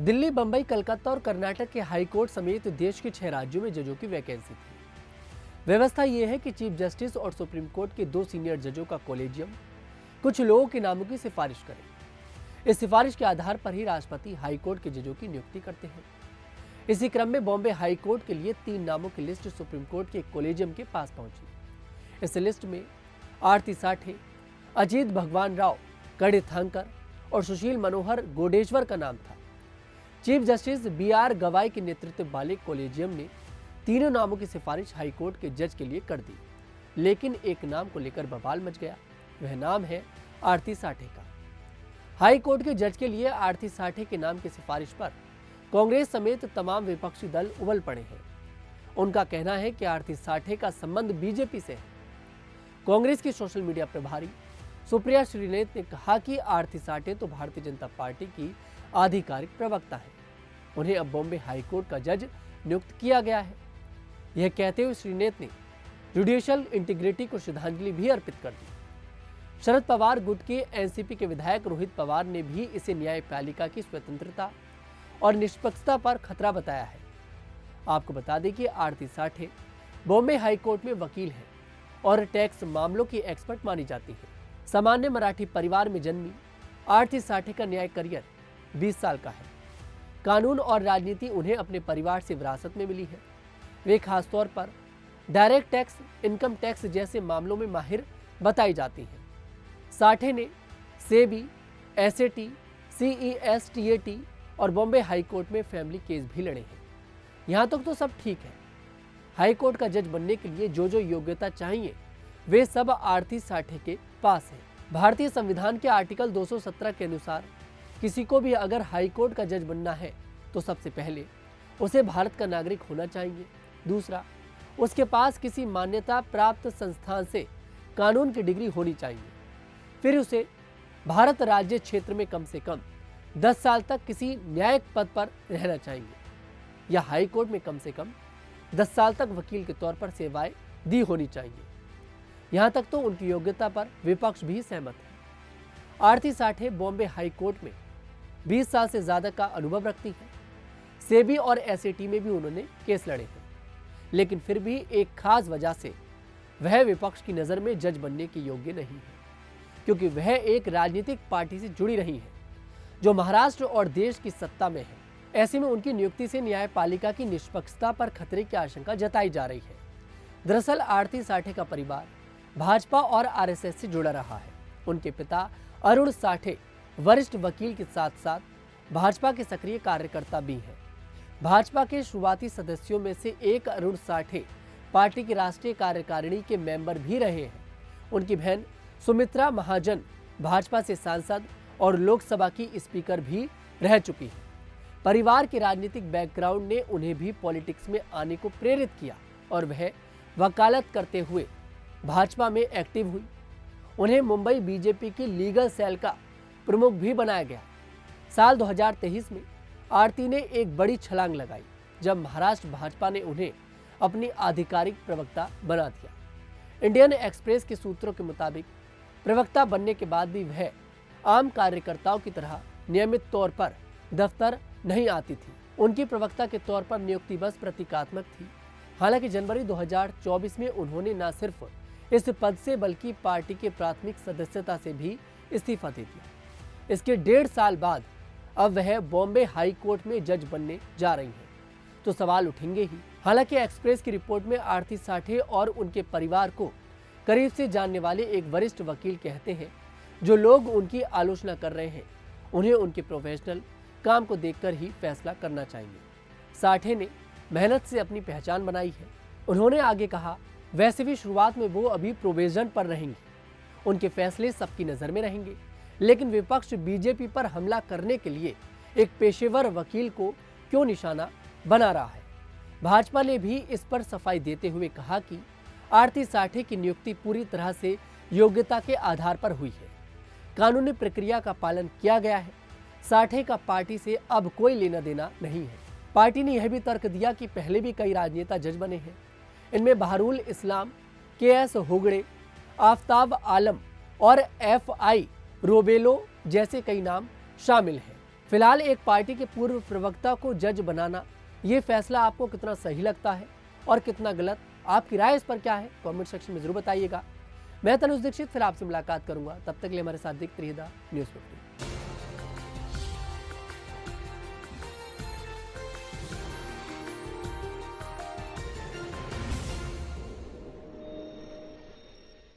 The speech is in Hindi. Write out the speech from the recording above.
दिल्ली, बंबई, कलकत्ता और कर्नाटक के हाई कोर्ट समेत देश के 6 राज्यों में जजों की वैकेंसी थी। व्यवस्था यह है कि चीफ जस्टिस और सुप्रीम कोर्ट के 2 सीनियर जजों का कॉलेजियम कुछ लोगों के नामों की सिफारिश करे। इस सिफारिश के आधार पर ही राष्ट्रपति हाई कोर्ट के जजों की नियुक्ति करते हैं। इसी क्रम में बॉम्बे हाई कोर्ट के लिए 3 नामों की लिस्ट सुप्रीम कोर्ट के कॉलेजियम के पास पहुंची। इस लिस्ट में आरती साठे, अजीत भगवान राव, कड़े थांकर और सुशील मनोहर गोडेश्वर का नाम था। चीफ जस्टिस BR गवाई के नेतृत्व वाले कॉलेजियम ने तीनों नामों की सिफारिश हाईकोर्ट के जज के लिए कर दी, लेकिन एक नाम को लेकर बवाल मच गया। वह नाम है आरती साठे का। हाई कोर्ट के जज के लिए आरती साठे के नाम की सिफारिश पर कांग्रेस समेत तमाम विपक्षी दल उबल पड़े हैं। उनका कहना है कि आरती साठे का संबंध बीजेपी से है। कांग्रेस की सोशल मीडिया प्रभारी सुप्रिया श्रीनेत ने कहा कि आरती साठे तो भारतीय जनता पार्टी की आधिकारिक प्रवक्ता है। उन्हें अब बॉम्बे हाई कोर्ट का जज नियुक्त किया गया है। यह कहते हुए श्रीनेत ने जुडिशियल इंटीग्रिटी को श्रद्धांजलि भी अर्पित कर दी। शरद पवार गुट के एनसीपी के विधायक रोहित पवार ने भी इसे न्यायपालिका की स्वतंत्रता और निष्पक्षता पर खतरा बताया है। आपको बता दें कि आरती साठे बॉम्बे हाई कोर्ट में वकील हैं और टैक्स मामलों की एक्सपर्ट मानी जाती है। सामान्य मराठी परिवार में जन्मी आरती साठे का न्याय करियर 20 साल का है। कानून और राजनीति उन्हें अपने परिवार से विरासत में मिली है। वे खासतौर पर डायरेक्ट टैक्स, इनकम टैक्स जैसे मामलों में माहिर बताई जाती हैं। साठे ने सेबी, एसएटी, CESTAT और बॉम्बे हाई कोर्ट में फैमिली केस भी लड़े हैं। यहाँ तक तो सब ठीक है। हाई कोर्ट का जज बनने के लिए जो योग्यता चाहिए वे सब आरती साठे के पास है। भारतीय संविधान के आर्टिकल 217 के अनुसार किसी को भी अगर हाई कोर्ट का जज बनना है तो सबसे पहले उसे भारत का नागरिक होना चाहिए। दूसरा, उसके पास किसी मान्यता प्राप्त संस्थान से कानून की डिग्री होनी चाहिए। फिर उसे भारत राज्य क्षेत्र में कम से कम 10 साल तक किसी न्यायिक पद पर रहना चाहिए या हाई कोर्ट में कम से कम 10 साल तक वकील के तौर पर सेवाएं दी होनी चाहिए। यहाँ तक तो उनकी योग्यता पर विपक्ष भी सहमत है। आरती साठे बॉम्बे हाई कोर्ट में 20 साल से ज्यादा का अनुभव रखती है। सेबी और एसएटी में भी उन्होंने केस लड़े हैं, लेकिन फिर भी एक खास वजह से वह विपक्ष की नजर में जज बनने के योग्य नहीं है, क्योंकि वह एक राजनीतिक पार्टी से जुड़ी रही है जो महाराष्ट्र और देश की सत्ता में है। ऐसे में उनकी नियुक्ति से न्यायपालिका की निष्पक्षता पर खतरे की आशंका जताई जा रही है। दरअसल आरती साठे का परिवार भाजपा और आरएसएस से जुड़ा रहा है। उनके पिता अरुण साठे वरिष्ठ वकील के साथ साथ भाजपा के सक्रिय कार्यकर्ता भी हैं। भाजपा के शुरुआती सदस्यों में से एक अरुण साठे पार्टी की राष्ट्रीय कार्यकारिणी के मेंबर भी रहे हैं। उनकी बहन सुमित्रा महाजन भाजपा से सांसद और लोकसभा की स्पीकर भी रह चुकी है। परिवार के राजनीतिक बैकग्राउंड ने उन्हें भी पॉलिटिक्स में आने को प्रेरित किया और वह वकालत करते हुए भाजपा में एक्टिव हुई। उन्हें मुंबई बीजेपी की लीगल सेल का प्रमुख भी बनाया गया। साल 2023 में आरती ने एक बड़ी छलांग लगाई जब महाराष्ट्र भाजपा ने उन्हें अपनी आधिकारिक प्रवक्ता बना दिया। इंडियन एक्सप्रेस के सूत्रों के मुताबिक प्रवक्ता बनने के बाद भी वह आम कार्यकर्ताओं की तरह नियमित तौर पर दफ्तर नहीं आती थी। उनकी प्रवक्ता के तौर पर नियुक्ति बस प्रतीकात्मक थी। हालांकि जनवरी 2024 में उन्होंने न सिर्फ इस पद से बल्कि पार्टी के प्राथमिक सदस्यता से भी इस्तीफा दे दिया। इसके 1.5 साल बाद अब वह बॉम्बे हाई कोर्ट में जज बनने जा रही हैं, तो सवाल उठेंगे ही। हालांकि एक्सप्रेस की रिपोर्ट में आरती साठे और उनके परिवार को करीब से जानने वाले एक वरिष्ठ वकील कहते हैं, जो लोग उनकी आलोचना कर रहे हैं उन्हें उनके प्रोफेशनल काम को देखकर ही फैसला करना चाहिए। साठे ने मेहनत से अपनी पहचान बनाई है। उन्होंने आगे कहा, वैसे भी शुरुआत में वो अभी प्रोबेशन पर रहेंगे। उनके फैसले सबकी नजर में रहेंगे, लेकिन विपक्ष बीजेपी पर हमला करने के लिए एक पेशेवर वकील को क्यों निशाना बना रहा है। भाजपा ने भी इस पर सफाई देते हुए कहा कि आरती साठे की नियुक्ति पूरी तरह से योग्यता के आधार पर हुई है। कानूनी प्रक्रिया का पालन किया गया है। साठे का पार्टी से अब कोई लेना देना नहीं है। पार्टी ने यह भी तर्क दिया कि पहले भी कई राजनेता जज बने हैं। इनमें बहारुल इस्लाम, KS होगड़े, आफ्ताब आलम और FI रोबेलो जैसे कई नाम शामिल हैं। फिलहाल एक पार्टी के पूर्व प्रवक्ता को जज बनाना, ये फैसला आपको कितना सही लगता है और कितना गलत? आपकी राय इस पर क्या है? कमेंट सेक्शन में जरूर बताइएगा। मैं तनुज दीक्षित फिर आपसे मुलाकात करूंगा, तब तक के लिए हमारे साथ देखते रहिएगा न्यूज़ 15।